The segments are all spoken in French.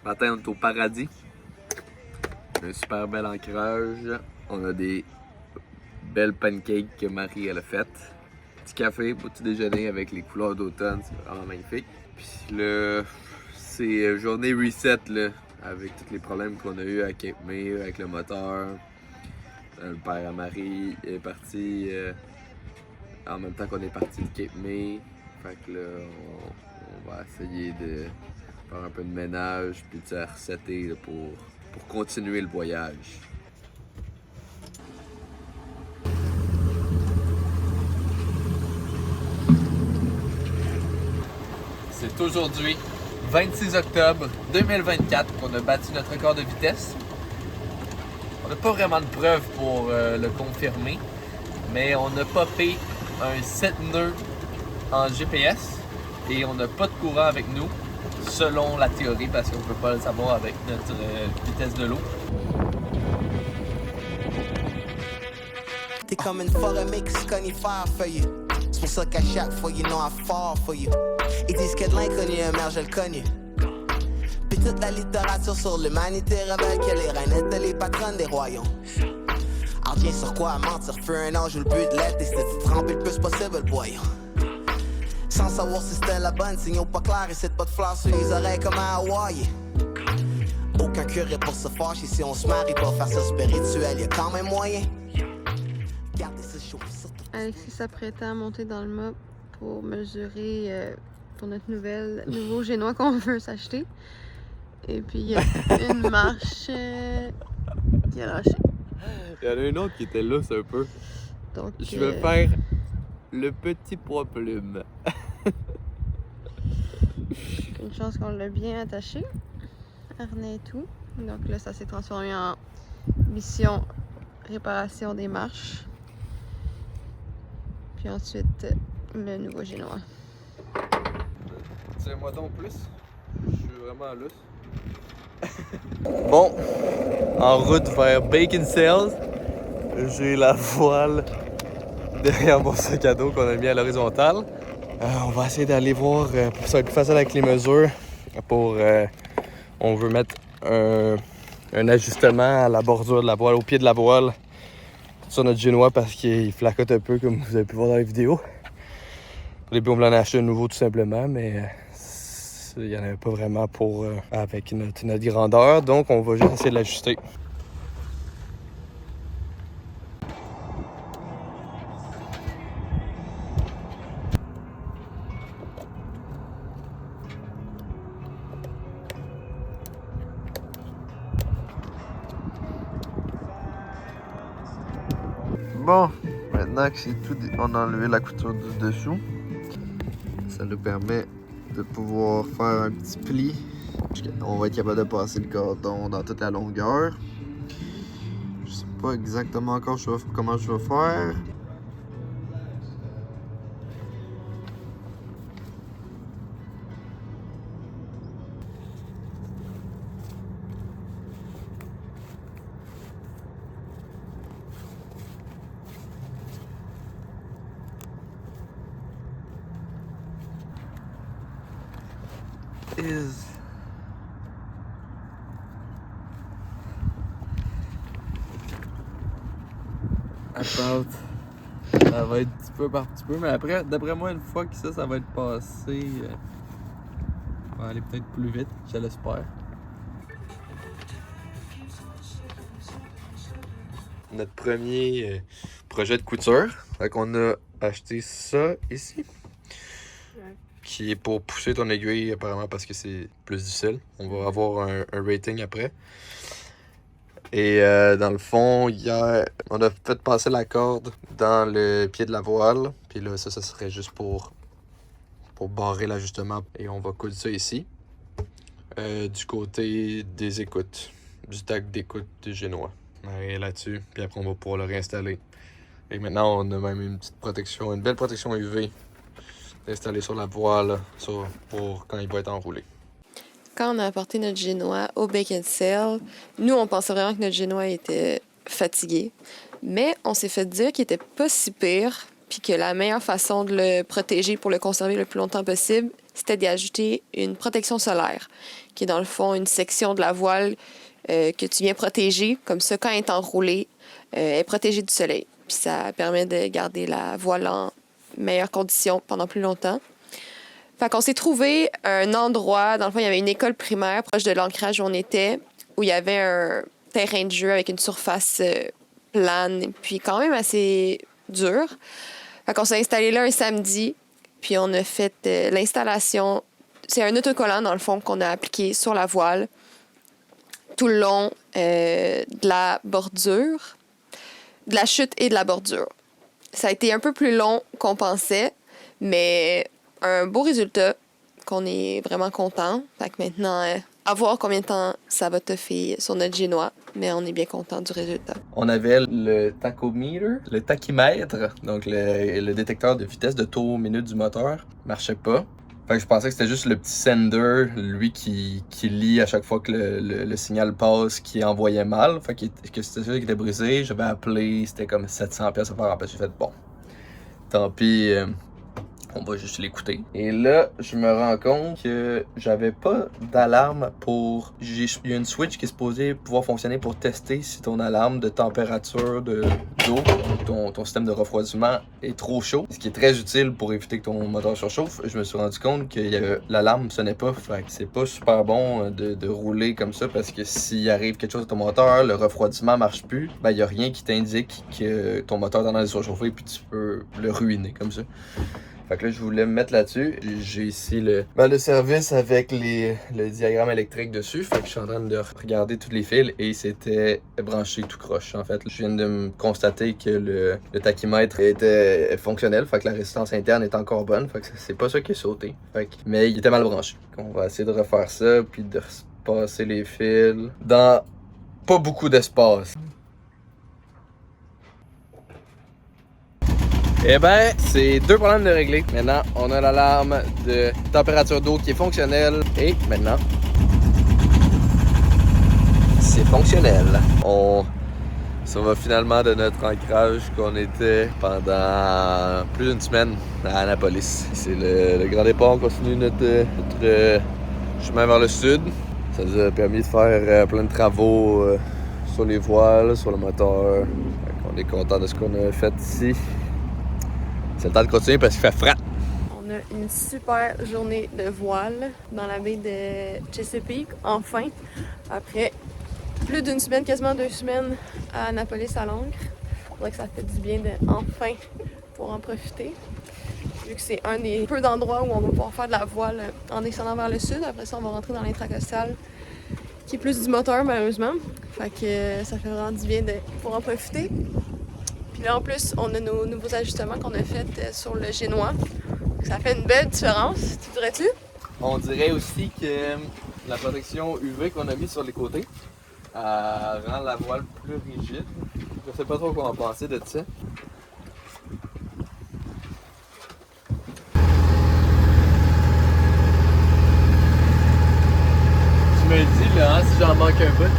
Ce matin, on est au paradis. Un super bel ancrage. On a des belles pancakes que Marie elle a faites. Petit café, petit déjeuner avec les couleurs d'automne, c'est vraiment magnifique. Puis là, c'est journée reset là, avec tous les problèmes qu'on a eu à Cape May avec le moteur. Le père à Marie est parti en même temps qu'on est parti de Cape May. Fait que là, on va essayer de faire un peu de ménage puis de se resetter là, pour continuer le voyage. C'est aujourd'hui, 26 octobre 2024, qu'on a battu notre record de vitesse. On n'a pas vraiment de preuves pour le confirmer, mais on a popé un 7 nœuds en GPS et on n'a pas de courant avec nous, selon la théorie, parce qu'on ne peut pas le savoir avec notre vitesse de l'eau. T'es comme une forêt mix conifère feuillue. C'est pour ça qu'à chaque fois, you know I fall for you. Ils disent que de l'inconnu émerge le connu. Puis toute la littérature sur l'humanité révèle que les reines étaient les patronnes des royaumes. Alors tiens sur quoi mentir, fut un âge où le but de l'être c'était de tremper le plus possible le boyau. Sans savoir si c'était la bonne, signaux pas clairs et c'est pas de fleurs sur les oreilles comme à Hawaii. Aucun curé pour se fâcher si on se marie pas faire ça spirituel, y'a quand même moyen. Gardez ce chaud surtout. Alexis s'apprêtait à monter dans le mât pour mesurer pour notre nouveau génois qu'on veut s'acheter. Et puis il y a une marche qui a lâché. Il y en a une autre qui était lousse un peu. Donc, Je vais faire le petit poids plume. une chance qu'on l'a bien attaché. Harnais et tout. Donc là, ça s'est transformé en mission réparation des marches. Puis ensuite, le nouveau génois. Tiens-moi donc plus. Je suis vraiment à l'os. Bon, en route vers Bacon Sales, j'ai la voile derrière mon sac à dos qu'on a mis à l'horizontale. On va essayer d'aller voir, ça va être plus facile avec les mesures. On veut mettre un ajustement à la bordure de la voile, au pied de la voile, sur notre génois parce qu'il flacote un peu comme vous avez pu voir dans les vidéos. Au début, on voulait en acheter un nouveau tout simplement, mais il n'y en avait pas vraiment pour avec notre grandeur, donc on va juste essayer de l'ajuster. Bon, maintenant que c'est tout, on a enlevé la couture du dessous. Ça nous permet de pouvoir faire un petit pli. On va être capable de passer le cordon dans toute la longueur. Je sais pas exactement encore comment je vais faire. Is about. Ça va être petit peu par petit peu, mais après, d'après moi, une fois que ça va être passé, on va aller peut-être plus vite, je l'espère. Notre premier projet de couture, fait qu'on a acheté ça ici. Qui est pour pousser ton aiguille apparemment parce que c'est plus difficile. On va avoir un rating après. Et dans le fond, hier, on a fait passer la corde dans le pied de la voile. Puis là, ça serait juste pour barrer l'ajustement. Et on va coudre ça ici. Du côté des écoutes. Du tac d'écoute du génois. Et là-dessus. Puis après, on va pouvoir le réinstaller. Et maintenant, on a même une petite protection, une belle protection UV. Installé sur la voile pour quand il va être enroulé. Quand on a apporté notre génois au Bacon Sale, nous, on pensait vraiment que notre génois était fatigué. Mais on s'est fait dire qu'il était pas si pire, puis que la meilleure façon de le protéger pour le conserver le plus longtemps possible, c'était d'y ajouter une protection solaire, qui est dans le fond une section de la voile que tu viens protéger. Comme ça, quand elle est enroulée, elle est protégée du soleil. Puis ça permet de garder la voile en meilleures conditions pendant plus longtemps. Fait qu'on s'est trouvé un endroit, dans le fond, il y avait une école primaire proche de l'ancrage où on était, où il y avait un terrain de jeu avec une surface plane, puis quand même assez dure. Fait qu'on s'est installé là un samedi, puis on a fait l'installation. C'est un autocollant, dans le fond, qu'on a appliqué sur la voile tout le long de la bordure, de la chute et de la bordure. Ça a été un peu plus long qu'on pensait, mais un beau résultat qu'on est vraiment content. Fait que maintenant, à voir combien de temps ça va toffer sur notre génois, mais on est bien content du résultat. On avait le tachometer, le tachymètre, donc le détecteur de vitesse de tour minute du moteur, marchait pas. Fait que je pensais que c'était juste le petit sender, lui qui lit à chaque fois que le signal passe, qui envoyait mal. Fait que c'était celui qui était brisé. J'avais appelé, c'était comme 700$ à faire remplacer. J'ai fait bon, tant pis. On va juste l'écouter. Et là, je me rends compte que j'avais pas d'alarme pour... Il y a une switch qui est supposée pouvoir fonctionner pour tester si ton alarme de température d'eau, ton système de refroidissement est trop chaud. Ce qui est très utile pour éviter que ton moteur surchauffe. Je me suis rendu compte que l'alarme sonnait pas. Fait que c'est pas super bon de rouler comme ça parce que s'il arrive quelque chose à ton moteur, le refroidissement marche plus, ben il y a rien qui t'indique que ton moteur est en train de surchauffer puis tu peux le ruiner comme ça. Fait que là, je voulais me mettre là-dessus. J'ai ici le service avec le diagramme électrique dessus. Fait que je suis en train de regarder tous les fils et c'était branché tout croche. En fait, je viens de me constater que le tachymètre était fonctionnel. Fait que la résistance interne est encore bonne. Fait que c'est pas ça qui est sauté. Mais il était mal branché. On va essayer de refaire ça puis de passer les fils dans pas beaucoup d'espace. Eh ben, c'est deux problèmes de régler. Maintenant, on a l'alarme de température d'eau qui est fonctionnelle. Et maintenant, c'est fonctionnel. On s'en va finalement de notre ancrage qu'on était pendant plus d'une semaine à Annapolis. C'est le grand départ. On continue notre chemin vers le sud. Ça nous a permis de faire plein de travaux sur les voiles, sur le moteur. On est content de ce qu'on a fait ici. C'est le temps de continuer parce qu'il fait frais. On a une super journée de voile dans la baie de Chesapeake, enfin, après plus d'une semaine, quasiment 2 semaines à Annapolis à l'ancre. Je dirais que ça fait du bien de enfin pour en profiter. Vu que c'est un des peu d'endroits où on va pouvoir faire de la voile en descendant vers le sud. Après ça, on va rentrer dans l'intracostal, qui est plus du moteur malheureusement. Fait que ça fait vraiment du bien de pouvoir en profiter. Puis là, en plus, on a nos nouveaux ajustements qu'on a faits sur le génois. Ça fait une belle différence, tu dirais-tu? On dirait aussi que la protection UV qu'on a mis sur les côtés rend la voile plus rigide. Je sais pas trop quoi en penser de ça. Tu me le dis là, hein, si j'en manque un bout.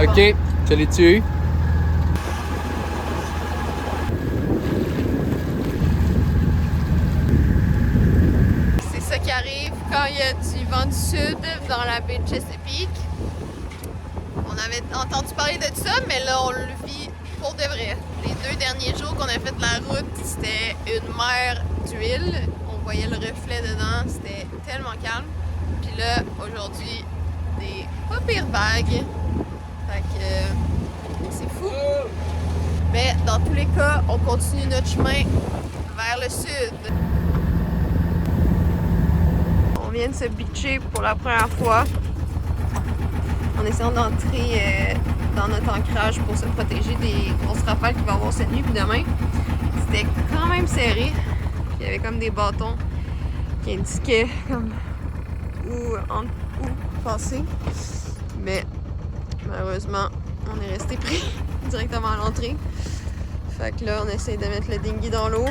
Ok, je l'ai tué. C'est ça qui arrive quand il y a du vent du sud dans la baie de Chesapeake. On avait entendu parler de ça, mais là on le vit pour de vrai. Les 2 derniers jours qu'on a fait la route, c'était une mer d'huile. On voyait le reflet dedans, c'était tellement calme. Puis là, aujourd'hui, des pas pires vagues. Fait que c'est fou. Mais dans tous les cas, on continue notre chemin vers le sud. On vient de se beacher pour la première fois. En essayant d'entrer dans notre ancrage pour se protéger des grosses rafales qu'il va y avoir cette nuit puis demain. C'était quand même serré. Il y avait comme des bâtons qui indiquaient comme où passer. Mais malheureusement, on est resté pris directement à l'entrée. Fait que là, on essaie de mettre le dinghy dans l'eau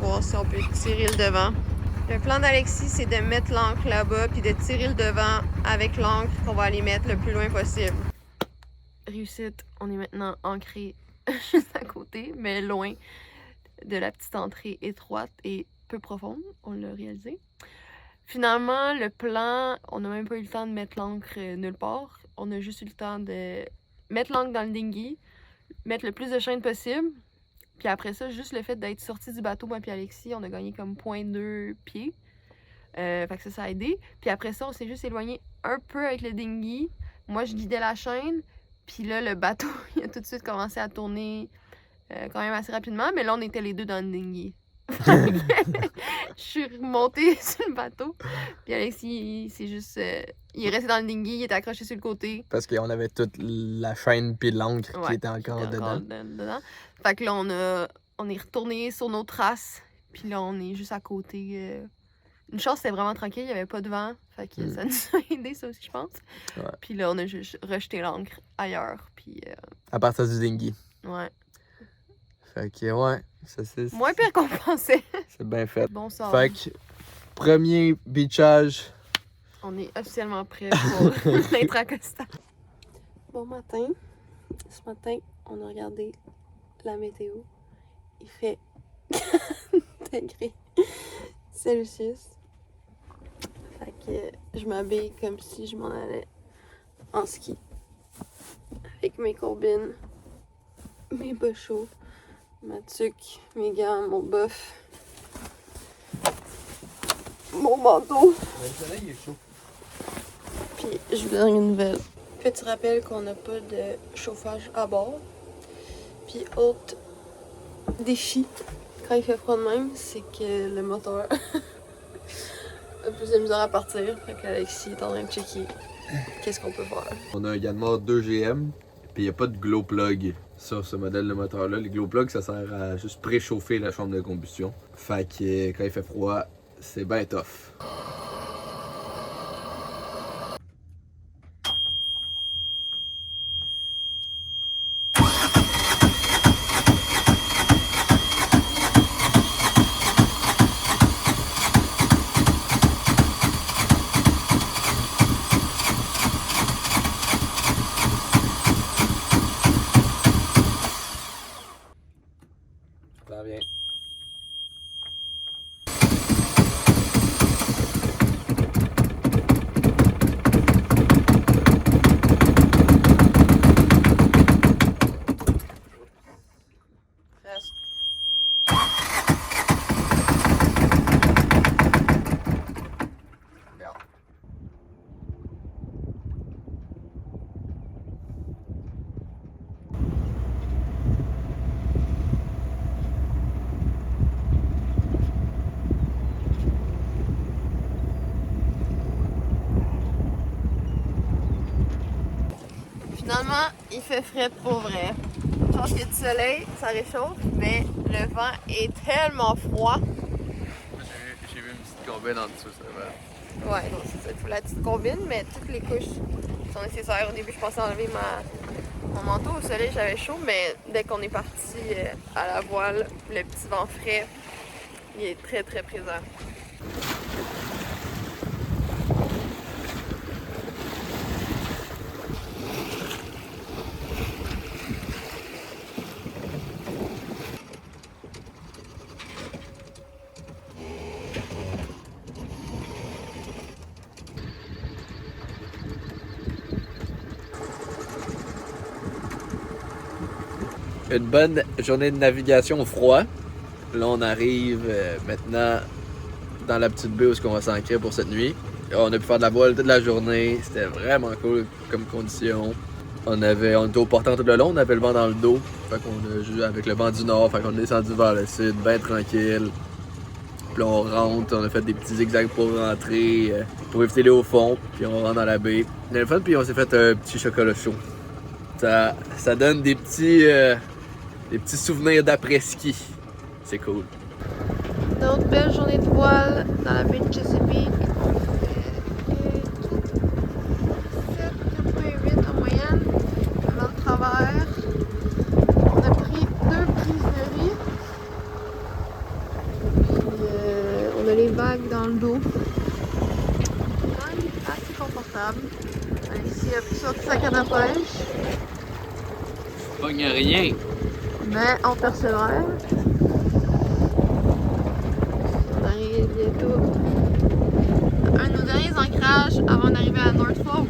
pour voir si on peut tirer le devant. Le plan d'Alexis, c'est de mettre l'ancre là-bas puis de tirer le devant avec l'ancre qu'on va aller mettre le plus loin possible. Réussite, on est maintenant ancré juste à côté, mais loin. de la petite entrée étroite et peu profonde. On l'a réalisé. Finalement, le plan, on n'a même pas eu le temps de mettre l'ancre nulle part. On a juste eu le temps de mettre l'ancre dans le dinghy, mettre le plus de chaînes possible. Puis après ça, juste le fait d'être sorti du bateau, moi puis Alexis, on a gagné comme 0.2 pieds. Fait que ça a aidé. Puis après ça, on s'est juste éloigné un peu avec le dinghy. Moi, je guidais la chaîne. Puis là, le bateau, il a tout de suite commencé à tourner quand même assez rapidement. Mais là, on était les deux dans le dinghy. Je suis remontée sur le bateau. Puis Alexis, c'est juste... il est resté dans le dinghy, il était accroché sur le côté. Parce qu'on avait toute la chaîne puis l'encre qui était encore dedans. Fait que là, on est retourné sur nos traces. Puis là, on est juste à côté. Une chance, c'était vraiment tranquille, il n'y avait pas de vent. Fait que ça nous a aidé, ça aussi, je pense. Ouais. Puis là, on a juste rejeté l'ancre ailleurs. Puis... À partir du dinghy. Ouais. Fait que, ouais. Ça, c'est... Moins pire qu'on pensait. C'est bien fait. Bon sort. Fait que, premier beachage. On est officiellement prêt pour l'intracosta. Bon matin. Ce matin, on a regardé la météo. Il fait 40 degrés Celsius. Fait que je m'habille comme si je m'en allais en ski. Avec mes combines, mes bas chauds, ma tuque, mes gants, mon buff, mon manteau. Le soleil est chaud. Puis je vous donne une nouvelle. Petit rappel qu'on n'a pas de chauffage à bord. Puis autre défi quand il fait froid de même, c'est que le moteur a plus de misère à partir. Fait qu'Alexis est en train de checker qu'est-ce qu'on peut faire. On a un Yanmar 2 GM, puis il n'y a pas de glow plug sur ce modèle de moteur-là. Les glow plugs, ça sert à juste préchauffer la chambre de combustion. Fait que quand il fait froid, c'est ben tough. Ça vient. Reste. Bien. Finalement, il fait frais pour vrai. Je pense qu'il y a du soleil, ça réchauffe, mais le vent est tellement froid. J'ai vu une petite combine en dessous, ça va. Ouais, donc c'est ça, il faut la petite combine, mais toutes les couches sont nécessaires. Au début, je pensais enlever mon manteau. Au soleil, j'avais chaud, mais dès qu'on est parti à la voile, le petit vent frais, il est très très présent. Une bonne journée de navigation au froid. Là, on arrive maintenant dans la petite baie où on va s'ancrer pour cette nuit. On a pu faire de la voile toute la journée. C'était vraiment cool comme condition. On était au portant tout le long, on avait le vent dans le dos. Fait qu'on a joué avec le vent du nord. Fait qu'on est descendu vers le sud, bien tranquille. Puis là, on rentre, on a fait des petits zigzags pour rentrer, pour éviter les hauts fonds. Puis on rentre dans la baie. On a le fun, puis on s'est fait un petit chocolat chaud. Ça donne des petits souvenirs d'après-ski. C'est cool. D'autres belles journées de voile dans la baie de Chesapeake. On fait 7,8 en moyenne. Dans le travers. On a pris 2 prises de riz. Puis on a les bagues dans le dos. Quand même assez confortable. Ici, a pris sorti sa canne à pêche. Pogne rien. Mais on persévère. bientôt un de nos derniers ancrages avant d'arriver à North Fork.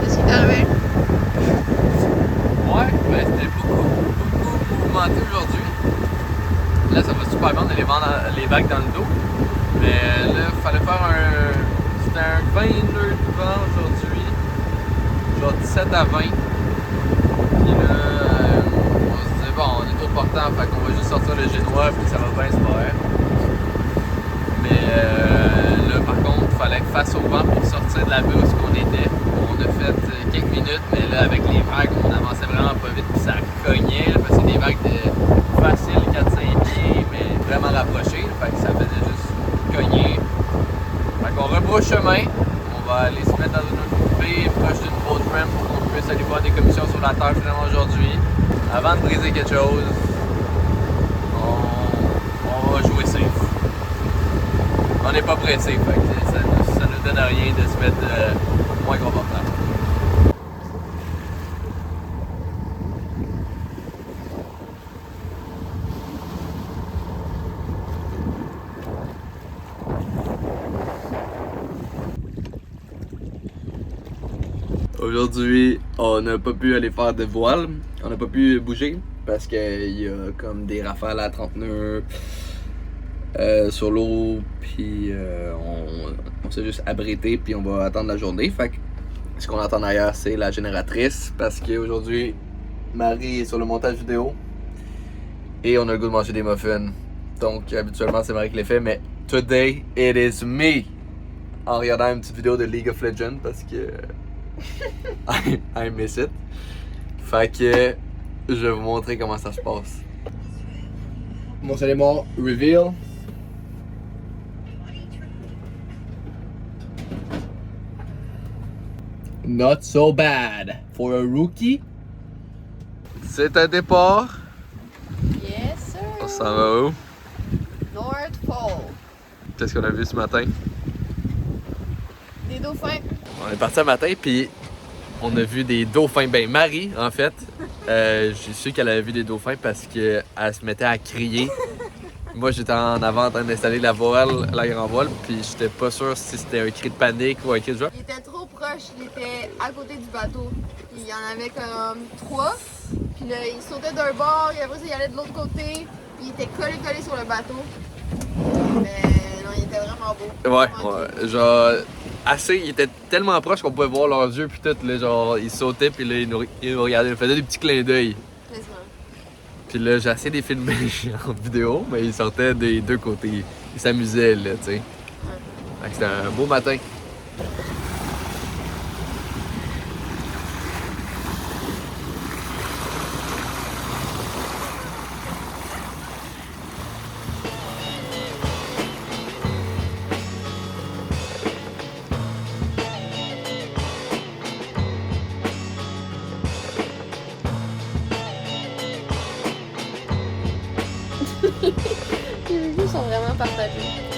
Qu'est-ce qui t'est arrivé? Ouais, ben c'était beaucoup mouvementé aujourd'hui. Là, ça va super bien, on a les vagues dans le dos. Mais là, il fallait faire c'était un 20 nœuds de vent aujourd'hui. Genre 17 à 20. Puis là, on se disait, bon, on est trop portant, fait qu'on va juste sortir le génois, puis ça va bien se faire. Mais là, par contre, il fallait face au vent pour sortir de la baie où on était. On a fait quelques minutes, mais là, avec les vagues, on avançait vraiment pas vite, puis ça cognait, là, parce que c'est des vagues de facile 4-5 pieds, mais vraiment rapprochées, fait que ça faisait juste cogner. Fait qu'on rebrousse chemin, on va aller se mettre dans une autre baie proche d'une boat ramp pour qu'on puisse aller voir des commissions sur la terre finalement aujourd'hui. Avant de briser quelque chose, on va jouer safe. On n'est pas pressé, fait que ça nous donne rien de se mettre moins confortable. Aujourd'hui, on n'a pas pu aller faire de voile, on n'a pas pu bouger parce qu'il y a comme des rafales à 30 nœuds sur l'eau, puis on s'est juste abrité, puis on va attendre la journée. Fait que ce qu'on attend d'ailleurs, c'est la génératrice parce qu'aujourd'hui, Marie est sur le montage vidéo et on a le goût de manger des muffins. Donc, habituellement, c'est Marie qui les fait, mais today it is me en regardant une petite vidéo de League of Legends parce que I miss it. Fait que je vais vous montrer comment ça se passe. Mon élément reveal. Not so bad for a rookie. C'est un départ. Yes, sir! On s'en va où? North Fork. Qu'est-ce qu'on a vu ce matin? Des dauphins. On est parti un matin, puis on a vu des dauphins. Ben, Marie, en fait, j'ai su qu'elle avait vu des dauphins parce qu'elle se mettait à crier. Moi, j'étais en avant en train d'installer la voile, la grand voile, puis j'étais pas sûr si c'était un cri de panique ou un cri de joie. Il était trop proche, il était à côté du bateau. Il y en avait comme 3. Puis là, il sautait d'un bord, et après ça, il allait de l'autre côté. Puis il était collé sur le bateau. Mais non, il était vraiment beau. Ouais, genre, assez, ils étaient tellement proches qu'on pouvait voir leurs yeux, puis tout, là, genre, ils sautaient, puis là, ils nous regardaient, ils faisaient des petits clins d'œil. Quasiment. Puis là, j'ai essayé de les filmer en vidéo, mais ils sortaient des deux côtés. Ils s'amusaient, là, tu sais. Fait que c'était un beau matin. Les reviews sont vraiment partagés.